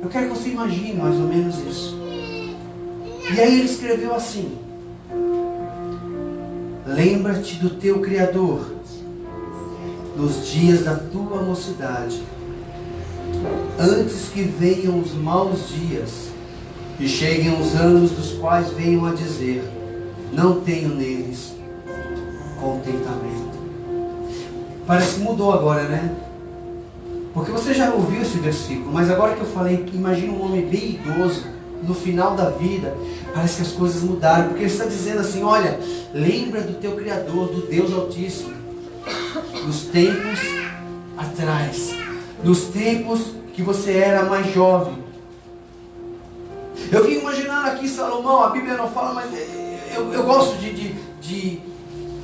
Eu quero que você imagine mais ou menos isso. E aí ele escreveu assim: lembra-te do teu Criador nos dias da tua mocidade, antes que venham os maus dias e cheguem os anos dos quais venham a dizer: não tenho neles contentamento. Parece que mudou agora, né? Porque você já ouviu esse versículo, mas agora que eu falei, imagina um homem bem idoso, no final da vida, parece que as coisas mudaram, porque ele está dizendo assim: olha, lembra do teu Criador, do Deus Altíssimo, nos tempos atrás, nos tempos que você era mais jovem. Eu vim imaginando aqui Salomão, a Bíblia não fala, mas eu gosto de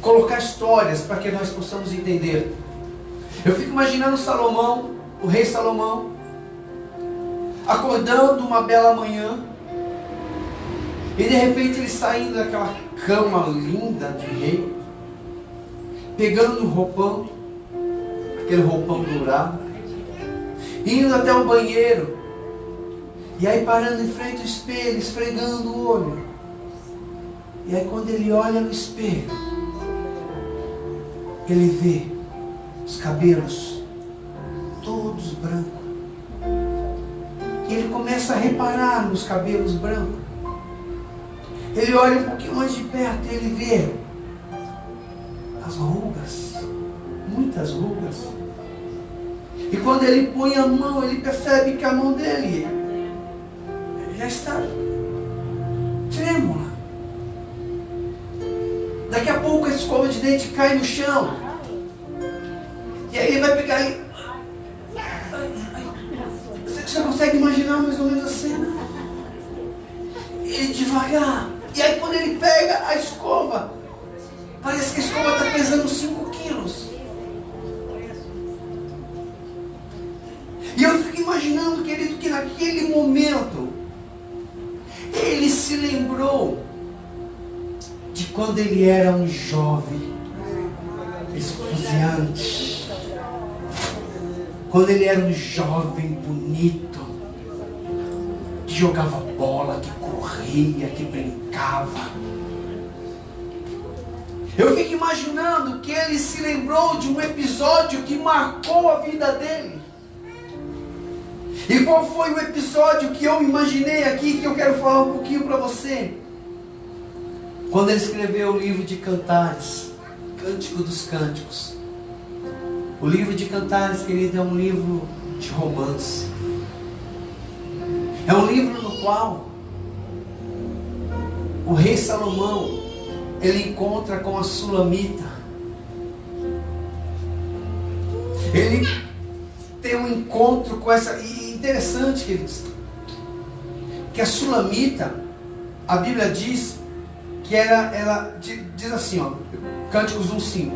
colocar histórias para que nós possamos entender. Eu fico imaginando Salomão, o rei Salomão, acordando uma bela manhã, e de repente ele saindo daquela cama linda de rei, pegando um roupão, aquele roupão dourado, indo até o banheiro, e aí parando em frente ao espelho, esfregando o olho. E aí quando ele olha no espelho, ele vê os cabelos todos brancos. E ele começa a reparar nos cabelos brancos. Ele olha um pouquinho mais de perto e ele vê as rugas, muitas rugas. E quando ele põe a mão, ele percebe que a mão dele já está trêmula. Daqui a pouco a escova de dente cai no chão. E aí ele vai pegar e... Você consegue imaginar mais ou menos a cena? E devagar. E aí quando ele pega a escova, parece que a escova está pesando 5 quilos. E eu fico imaginando, querido, que naquele momento ele se lembrou de quando ele era um jovem esfuziante, quando ele era um jovem bonito, que jogava bola, que corria, que brincava. Eu fico imaginando que ele se lembrou de um episódio que marcou a vida dele. E qual foi o episódio que eu imaginei aqui, que eu quero falar um pouquinho para você? Quando ele escreveu o livro de Cantares, Cântico dos Cânticos. O livro de Cantares, querido, é um livro de romance. É um livro no qual o rei Salomão, ele encontra com a Sulamita. Ele tem um encontro com essa... E interessante, queridos, que a Sulamita, a Bíblia diz que ela diz assim, ó, Cânticos 1:5: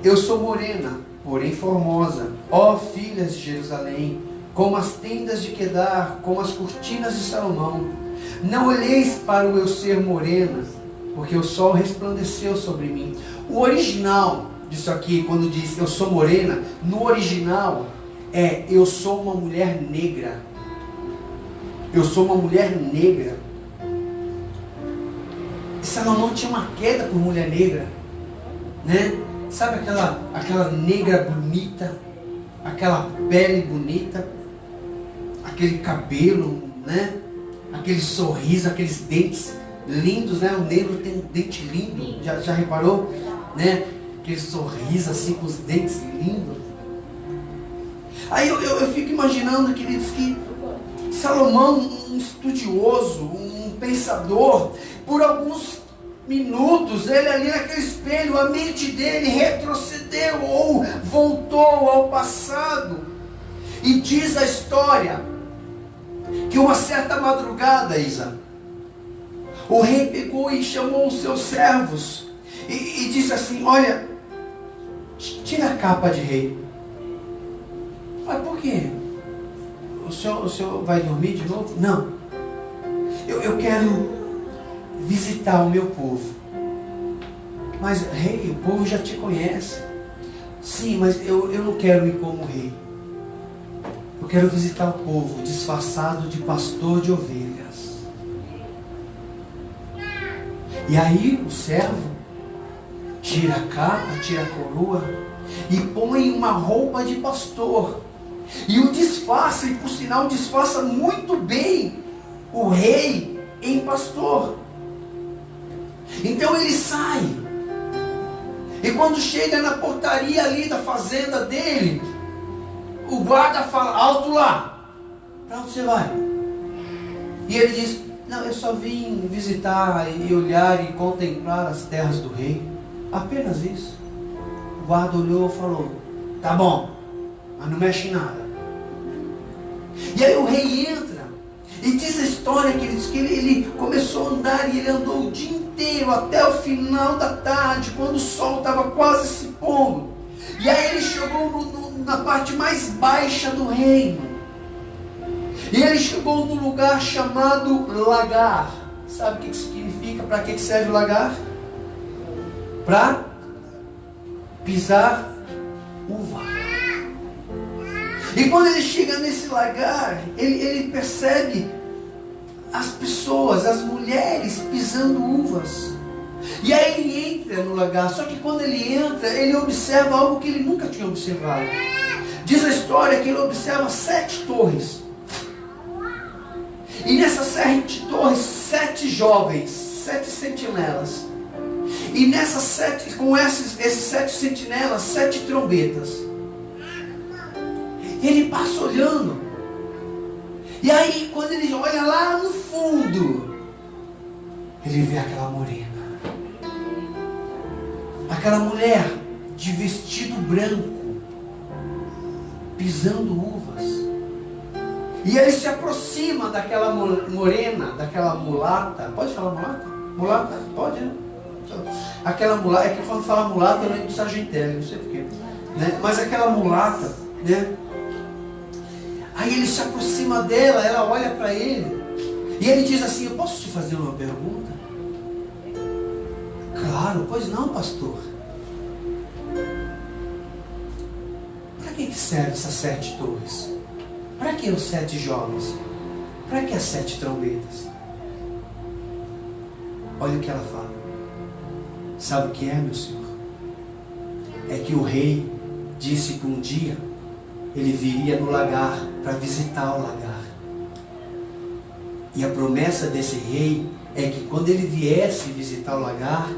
eu sou morena, porém formosa, ó filhas de Jerusalém, como as tendas de Quedar, como as cortinas de Salomão. Não olheis para o eu ser morena, porque o sol resplandeceu sobre mim. O original disso aqui, quando diz eu sou morena, no original é eu sou uma mulher negra. Eu sou uma mulher negra. E Salomão tinha uma queda por mulher negra, né? Sabe aquela negra bonita, aquela pele bonita, aquele cabelo, né? Aquele sorriso, aqueles dentes lindos, né? O negro tem um dente lindo, já reparou? Né? Aquele sorriso assim com os dentes lindos. Aí eu fico imaginando, queridos, que Salomão, um estudioso, um pensador, por alguns minutos, ele ali naquele espelho, a mente dele retrocedeu ou voltou ao passado. E diz a história que uma certa madrugada, Isa, o rei pegou e chamou os seus servos e disse assim: olha, tira a capa de rei. Mas por quê? O senhor vai dormir de novo? Não. Eu quero visitar o meu povo. Mas rei, o povo já te conhece. Sim, mas eu não quero ir como rei. Eu quero visitar o povo disfarçado de pastor de ovelhas. E aí o servo tira a capa, tira a coroa e põe uma roupa de pastor. E o disfarça, e por sinal disfarça muito bem o rei em pastor. Então ele sai. E quando chega na portaria ali da fazenda dele, o guarda fala: alto lá, para onde você vai? E ele diz: não, eu só vim visitar e olhar e contemplar as terras do rei. Apenas isso. O guarda olhou e falou: tá bom, mas não mexe em nada. E aí o rei entra, e diz a história que ele diz que ele começou a andar, e ele andou o dia inteiro até o final da tarde, quando o sol estava quase se pondo. E aí ele chegou na parte mais baixa do reino. E ele chegou num lugar chamado lagar. Sabe o que significa? Para que serve o lagar? Para pisar uva. E quando ele chega nesse lagar, ele percebe as pessoas, as mulheres pisando uvas. E aí ele entra no lagar. Só que quando ele entra, ele observa algo que ele nunca tinha observado. Diz a história que ele observa 7 torres. E nessas 7 torres, 7 jovens, 7 sentinelas. E nessas 7, com esses 7 sentinelas, 7 trombetas. Ele passa olhando. E aí, quando ele olha lá no fundo, ele vê aquela morena. Aquela mulher de vestido branco, pisando uvas. E ele se aproxima daquela morena, daquela mulata. Pode falar mulata? Mulata? Pode, né? Aquela mulata, é que quando fala mulata eu lembro do Sargentelli, não sei porquê. Né? Mas aquela mulata, né? Aí ele se aproxima dela, ela olha para ele. E ele diz assim: eu posso te fazer uma pergunta? Claro, pois não, pastor. Para que servem essas 7 torres? Para que os 7 jovens? Para que as 7 trombetas? Olha o que ela fala. Sabe o que é, meu senhor? É que o rei disse que um dia ele viria no lagar para visitar o lagar. E a promessa desse rei é que quando ele viesse visitar o lagar,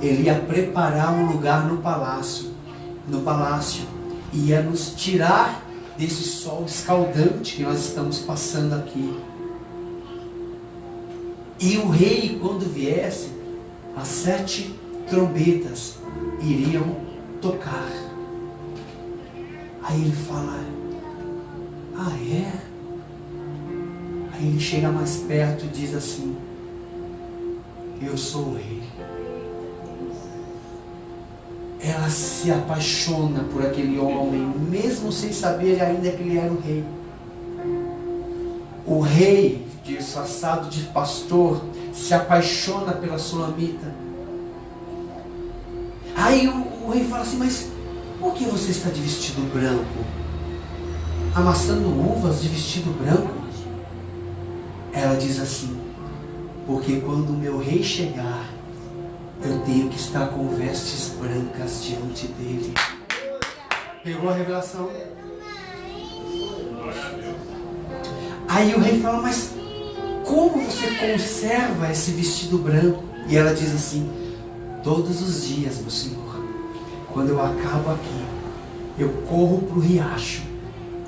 ele ia preparar um lugar no palácio, e ia nos tirar desse sol escaldante que nós estamos passando aqui. E o rei, quando viesse, as 7 trombetas iriam tocar. Aí ele fala: ah, é? Aí ele chega mais perto e diz assim: eu sou o rei. Ela se apaixona por aquele homem, mesmo sem saber ainda que ele era o rei. O rei, disfarçado de pastor, se apaixona pela sulamita. Aí o rei fala assim: mas por que você está de vestido branco? Amassando uvas de vestido branco? Ela diz assim: porque quando o meu rei chegar, eu tenho que estar com vestes brancas diante dele. Pegou a revelação? Aí o rei fala: mas como você conserva esse vestido branco? E ela diz assim: todos os dias, meu senhor, quando eu acabo aqui, eu corro para o riacho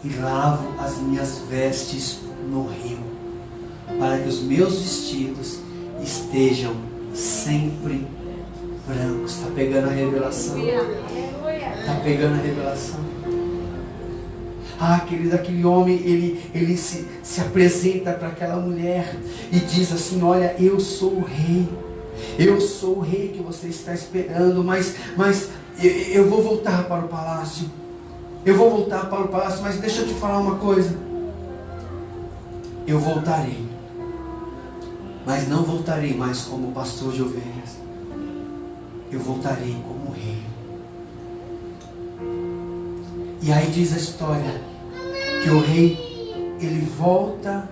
e lavo as minhas vestes no rio, para que os meus vestidos estejam sempre brancos. Está pegando a revelação? Está pegando a revelação? Ah, querido, aquele homem, ele se apresenta para aquela mulher e diz assim: olha, eu sou o rei. Eu sou o rei que você está esperando, mas eu vou voltar para o palácio. Eu vou voltar para o palácio, mas deixa eu te falar uma coisa. Eu voltarei, mas não voltarei mais como pastor de ovelhas. Eu voltarei como rei. E aí diz a história que o rei, ele volta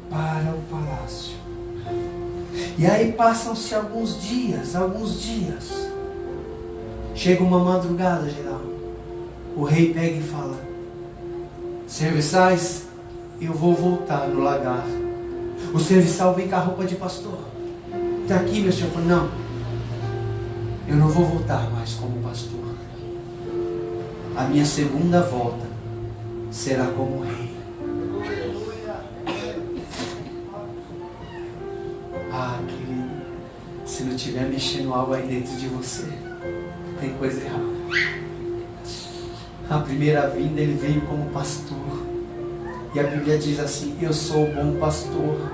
para o palácio. E aí passam-se alguns dias. Chega uma madrugada, geral. O rei pega e fala: serviçais, eu vou voltar no lagar. O serviçal vem com a roupa de pastor. Está aqui, meu senhor. Não, eu não vou voltar mais como pastor. A minha segunda volta será como rei. Ah, querido, se não estiver mexendo algo aí dentro de você, tem coisa errada. A primeira vinda ele veio como pastor. E a Bíblia diz assim: eu sou o bom pastor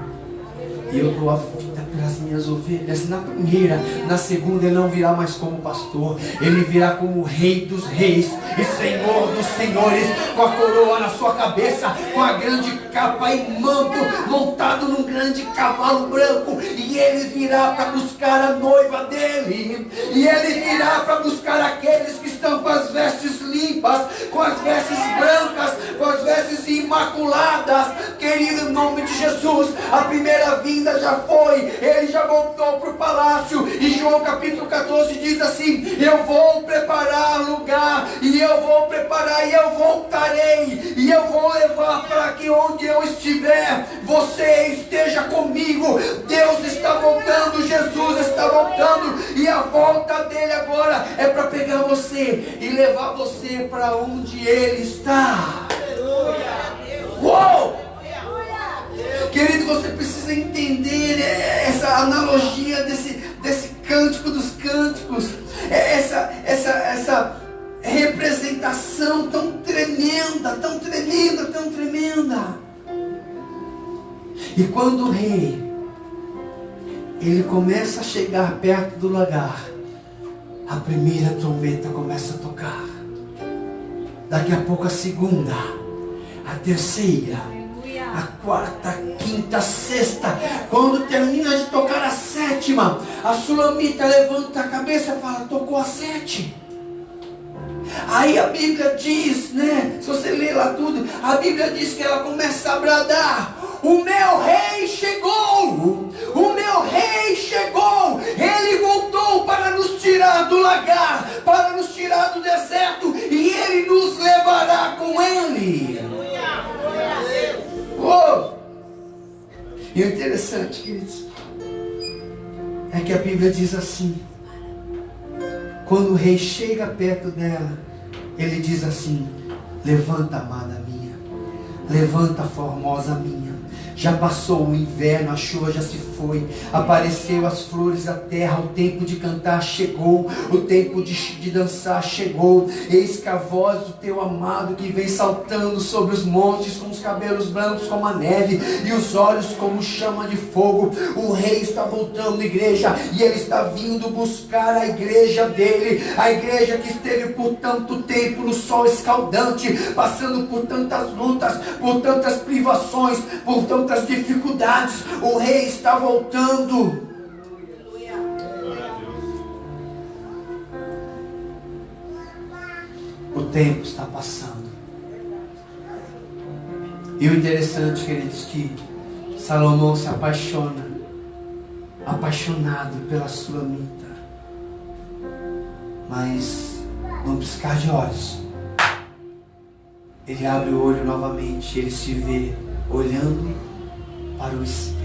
e eu dou a vida pelas minhas ovelhas. Na primeira, na segunda ele não virá mais como pastor. Ele virá como rei dos reis e senhor dos senhores, com a coroa na sua cabeça, com a grande capa e manto, montado num grande cavalo branco. E ele virá para buscar a noiva dele. E ele virá para buscar aqueles que estão com as vestes limpas, com as vestes brancas, com as vestes imaculadas. Querido, em nome de Jesus, a primeira vinda já foi. Ele já voltou para o palácio. E João capítulo 14 diz assim: eu vou preparar lugar, e eu vou preparar, e eu voltarei, e eu vou levar para que onde eu estiver, você esteja comigo. Deus está voltando, Jesus está voltando, e a volta dele agora é para pegar você e levar você para onde ele está. Uou! Querido, você precisa entender essa analogia desse cântico dos cânticos, essa representação tão tremenda, tão tremenda, tão tremenda. E quando o rei, ele começa a chegar perto do lagar, a primeira trombeta começa a tocar. Daqui a pouco a segunda, a terceira, a quarta, a quinta, a sexta. Quando termina de tocar a sétima, a sulamita levanta a cabeça e fala: tocou a 7. Aí a Bíblia diz, né? Se você ler lá tudo, a Bíblia diz que ela começa a bradar: o meu rei chegou! O meu rei chegou! Ele voltou para nos tirar do lagar, para nos tirar do deserto, e ele nos levará com ele. Oh! E o interessante, queridos, é que a Bíblia diz assim: quando o rei chega perto dela, ele diz assim: levanta, amada minha, levanta, formosa minha. Já passou o inverno, a chuva já se foi, apareceu as flores da terra, o tempo de cantar chegou, o tempo de dançar chegou. Eis que a voz do teu amado que vem saltando sobre os montes, com os cabelos brancos como a neve e os olhos como chama de fogo. O rei está voltando, igreja, e ele está vindo buscar a igreja dele, a igreja que esteve por tanto tempo no sol escaldante, passando por tantas lutas, por tantas privações, por tantas dificuldades. O rei está voltando. O tempo está passando. E o interessante, queridos, que Salomão se apaixona, apaixonado pela sulamita, mas num piscar de olhos, ele abre o olho novamente, ele se vê olhando para o espelho.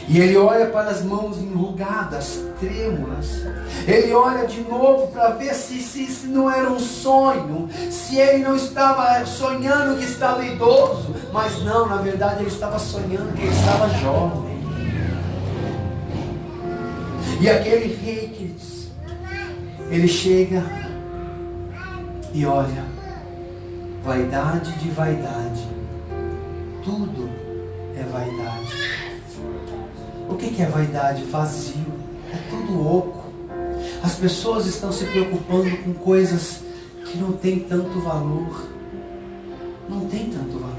E ele olha para as mãos enrugadas, trêmulas. Ele olha de novo para ver se não era um sonho, se ele não estava sonhando que estava idoso. Mas não, na verdade ele estava sonhando que ele estava jovem. E aquele rei, queridos, ele chega e olha: vaidade de vaidade, tudo é vaidade. O que é vaidade? Vazio, é tudo oco. As pessoas estão se preocupando com coisas que não tem tanto valor. Não tem tanto valor.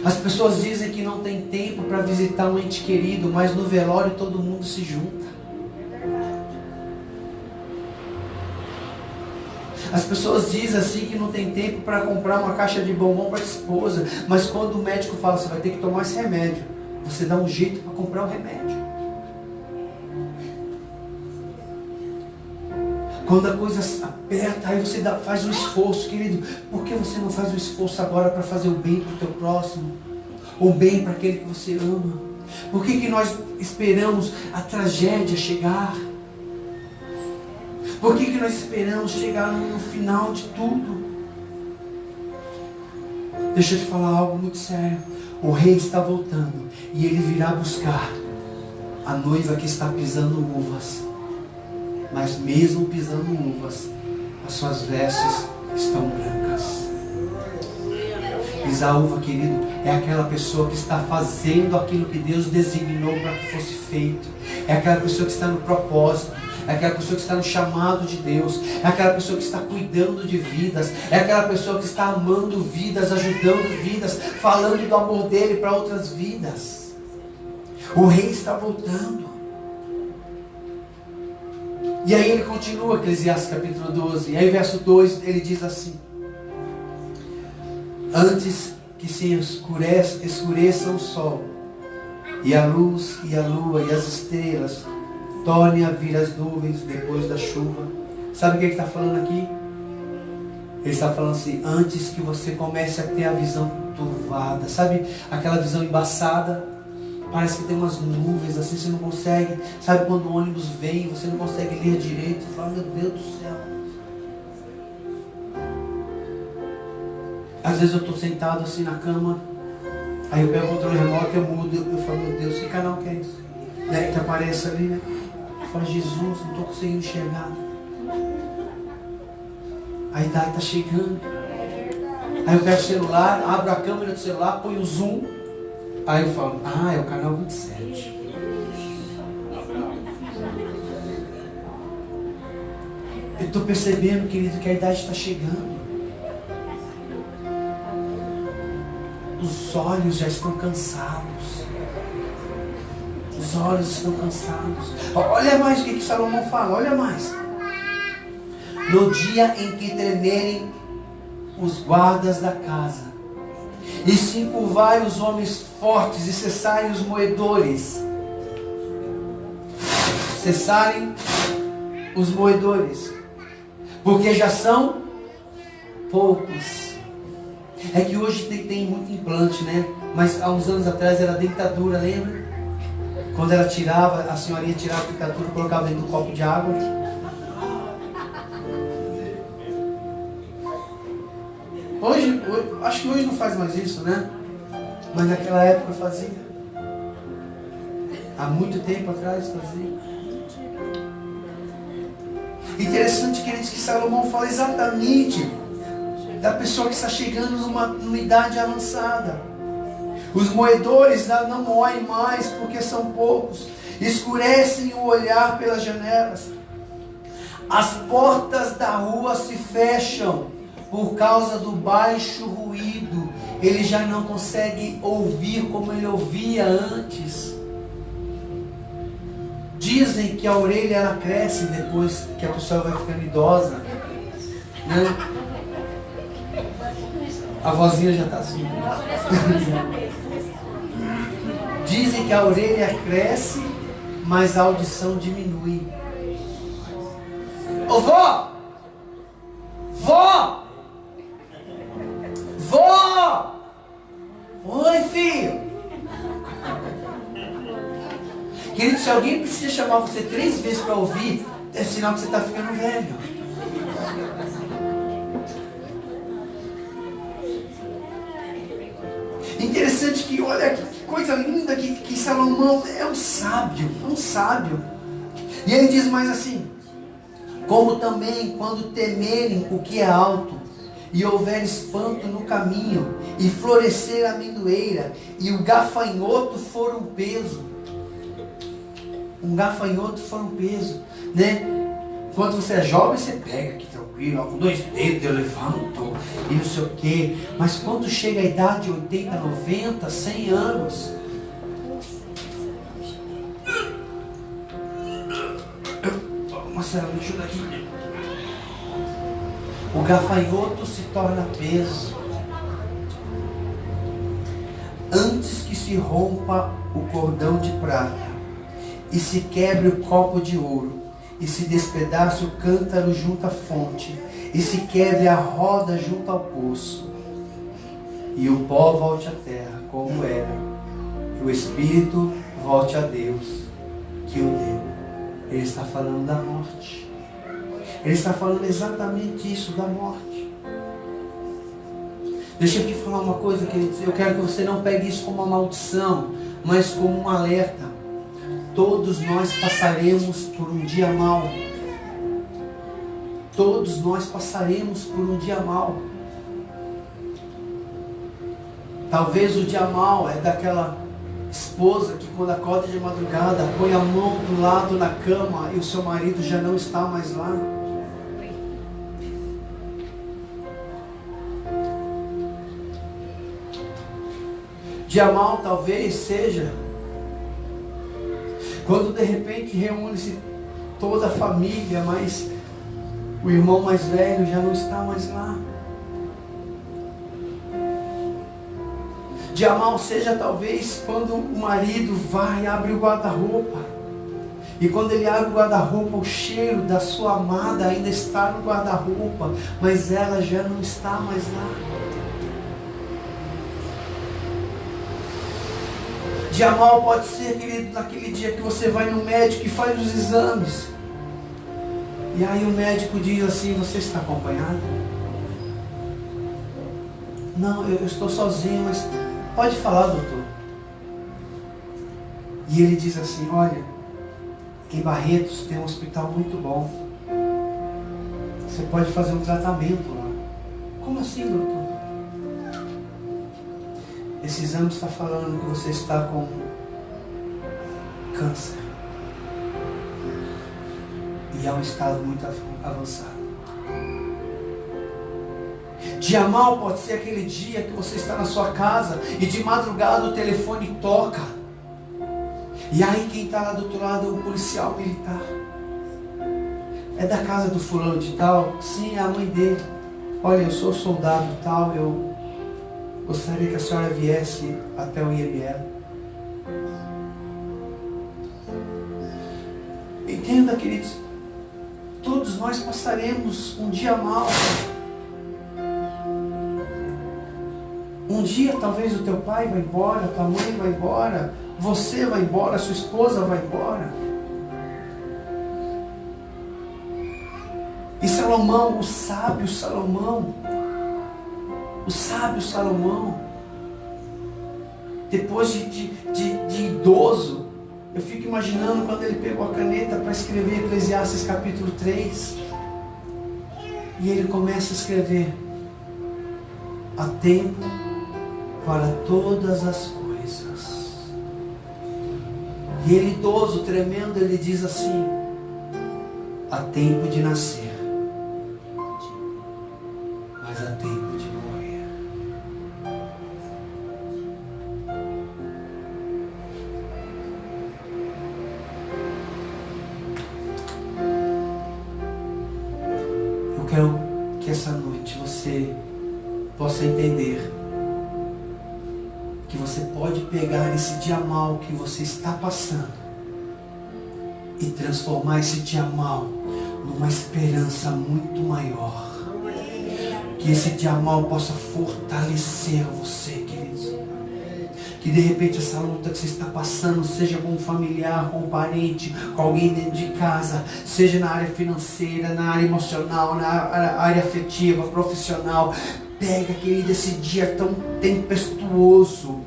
As pessoas dizem que não tem tempo para visitar um ente querido, mas no velório todo mundo se junta. As pessoas dizem assim que não tem tempo para comprar uma caixa de bombom para a esposa, mas quando o médico fala, você vai ter que tomar esse remédio, você dá um jeito para comprar o remédio. Quando a coisa aperta, aí você faz um esforço, querido. Por que você não faz um esforço agora para fazer o bem para o teu próximo? O bem para aquele que você ama? Por que nós esperamos a tragédia chegar? Por que nós esperamos chegar no final de tudo? Deixa eu te falar algo muito sério. O rei está voltando e ele virá buscar a noiva que está pisando uvas. Mas mesmo pisando uvas, as suas vestes estão brancas. Pisar uva, querido, é aquela pessoa que está fazendo aquilo que Deus designou para que fosse feito. É aquela pessoa que está no propósito. É aquela pessoa que está no chamado de Deus. É aquela pessoa que está cuidando de vidas. É aquela pessoa que está amando vidas, ajudando vidas, falando do amor dele para outras vidas. O rei está voltando. E aí ele continua, Eclesiastes capítulo 12. E aí verso 2, ele diz assim: antes que se escureça o sol, e a luz, e a lua, e as estrelas, torne a vir as nuvens depois da chuva. Sabe o que ele está falando aqui? Ele está falando assim, antes que você comece a ter a visão turvada. Sabe aquela visão embaçada? Parece que tem umas nuvens assim, você não consegue. Sabe quando o ônibus vem, você não consegue ler direito? Você fala, meu Deus do céu. Às vezes eu estou sentado assim na cama, aí eu pego o controle remoto, eu mudo, eu falo, meu Deus, que canal que é isso? Daí que aparece ali, né? Eu falo, Jesus, não estou conseguindo enxergar. A idade está chegando. Aí eu pego o celular, abro a câmera do celular, ponho o zoom. Aí eu falo, é o canal 27. Eu estou percebendo, querido, que a idade está chegando. Os olhos já estão cansados. Os olhos estão cansados. Olha mais o que Salomão fala, olha mais. No dia em que tremerem os guardas da casa, e se encurvarem os homens fortes, e cessarem os moedores. Cessarem os moedores, porque já são poucos. É que hoje tem muito implante, né? Mas há uns anos atrás era dentadura, lembra? Quando ela tirava, a senhorinha tirava a dentadura, colocava dentro do copo de água. Hoje, acho que hoje não faz mais isso, né? Mas naquela época fazia. Há muito tempo atrás fazia. Interessante, queridos, que Salomão fala exatamente da pessoa que está chegando numa idade avançada. Os moedores não moem mais porque são poucos. Escurecem o olhar pelas janelas. As portas da rua se fecham por causa do baixo ruído. Ele já não consegue ouvir como ele ouvia antes. Dizem que a orelha ela cresce depois que a pessoa vai ficando idosa, né? A vozinha já está assim. Dizem que a orelha cresce, mas a audição diminui. Ô vó! Vó! Vó! Oi, filho! Querido, se alguém precisa chamar você 3 vezes para ouvir, é sinal que você está ficando velho. Interessante que, olha que coisa linda que Salomão é um sábio, E ele diz mais assim: como também quando temerem o que é alto, e houver espanto no caminho, e florescer a amendoeira, e o gafanhoto for um peso. Um gafanhoto for um peso, né? Quando você é jovem, você pega aqui tranquilo, com 2 dedos eu levanto, e não sei o quê. Mas quando chega a idade de 80, 90, 100 anos, Marcelo, me ajuda aqui. O gafanhoto se torna peso. Antes que se rompa o cordão de prata, e se quebre o copo de ouro, e se despedace o cântaro junto à fonte, e se quebre a roda junto ao poço, e o pó volte à terra como era, e o espírito volte a Deus que o deu. Ele está falando da morte. Ele está falando exatamente isso, da morte. Deixa eu te falar uma coisa, queridos. Eu quero que você não pegue isso como uma maldição, mas como um alerta. Todos nós passaremos por um dia mau. Todos nós passaremos por um dia mau. Talvez o dia mau é daquela esposa que quando acorda de madrugada põe a mão do lado na cama e o seu marido já não está mais lá. Dia mau talvez seja quando de repente reúne-se toda a família, mas o irmão mais velho já não está mais lá. Dia mau seja talvez quando o marido vai e abre o guarda-roupa. E quando ele abre o guarda-roupa, o cheiro da sua amada ainda está no guarda-roupa, mas ela já não está mais lá. Dia mau pode ser, querido, naquele dia que você vai no médico e faz os exames. E aí o médico diz assim: você está acompanhado? Não, eu estou sozinho, mas pode falar, doutor. E ele diz assim: olha, em Barretos tem um hospital muito bom. Você pode fazer um tratamento lá. Como assim, doutor? Esse exame está falando que você está com câncer. E é um estado muito avançado. Dia mau pode ser aquele dia que você está na sua casa e de madrugada o telefone toca. E aí quem está lá do outro lado é um policial militar. É da casa do fulano de tal? Sim, é a mãe dele. Olha, eu sou soldado tal, eu gostaria que a senhora viesse até o IML. Entenda, queridos, todos nós passaremos um dia mau. Um dia talvez o teu pai vai embora, tua mãe vai embora, você vai embora, sua esposa vai embora. E Salomão, o sábio Salomão, depois de idoso, eu fico imaginando quando ele pegou a caneta para escrever Eclesiastes capítulo 3, e ele começa a escrever: há tempo para todas as coisas. E ele idoso, tremendo, ele diz assim: há tempo de nascer, mas há tempo de morrer. Eu quero que essa noite você possa entender que você pode pegar esse dia mau que você está passando e transformar esse dia mau numa esperança muito maior. Que esse dia mau possa fortalecer você, queridos. Que de repente essa luta que você está passando, seja com um familiar, com um parente, com alguém dentro de casa, seja na área financeira, na área emocional, na área afetiva, profissional. Pega, querido, esse dia tão tempestuoso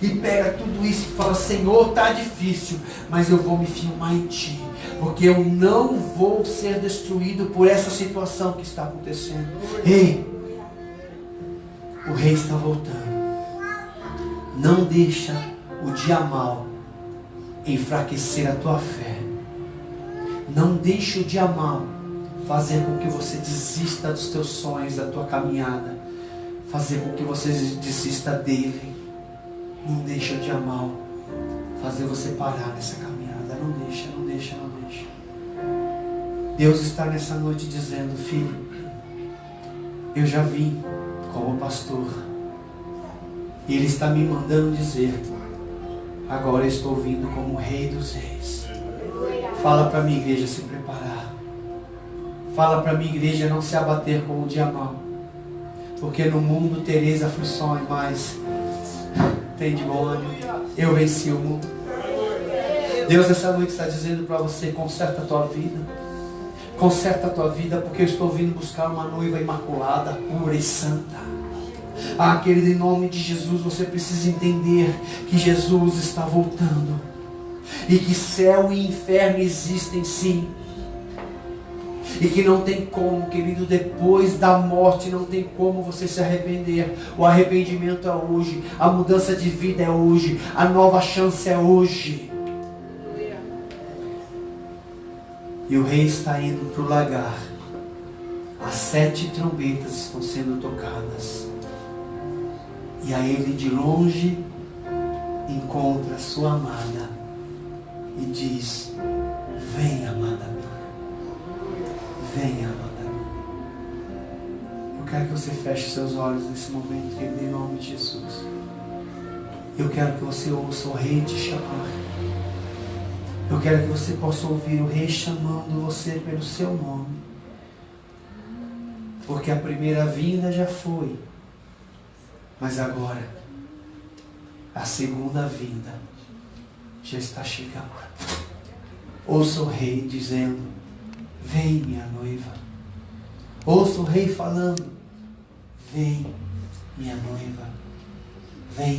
e pega tudo isso e fala: Senhor, está difícil, mas eu vou me firmar em Ti, porque eu não vou ser destruído por essa situação que está acontecendo. Ei, o rei está voltando. Não deixa o dia mau enfraquecer a tua fé. Não deixa o dia mau fazer com que você desista dos teus sonhos, da tua caminhada. Fazer com que você desista dele. Não deixa o dia mau fazer você parar nessa caminhada. Não deixa, não deixa, não deixa. Deus está nessa noite dizendo: filho, Eu já vim como pastor. E Ele está me mandando dizer: agora eu estou vindo como Rei dos Reis. Fala para a minha igreja se preparar. Fala para a minha igreja não se abater com o dia mau. Porque no mundo tereis aflições, mas tem de bom ânimo. Eu venci o mundo. Deus essa noite está dizendo para você: conserta a tua vida. Conserta a tua vida, porque eu estou vindo buscar uma noiva imaculada, pura e santa. Ah, querido, em nome de Jesus, você precisa entender que Jesus está voltando. E que céu e inferno existem sim. E que não tem como, querido, depois da morte não tem como você se arrepender. O arrependimento é hoje. A mudança de vida é hoje. A nova chance é hoje. E o rei está indo para o lagar. As 7 trombetas estão sendo tocadas. E a ele de longe encontra sua amada e diz: venha, amada minha. Venha, amada minha. Eu quero que você feche seus olhos nesse momento, querido, em nome de Jesus. Eu quero que você ouça o rei te chamar. Eu quero que você possa ouvir o rei chamando você pelo seu nome. Porque a primeira vinda já foi. Mas agora, a segunda vinda já está chegando. Ouça o rei dizendo: vem, minha noiva. Ouça o rei falando: vem, minha noiva. Vem.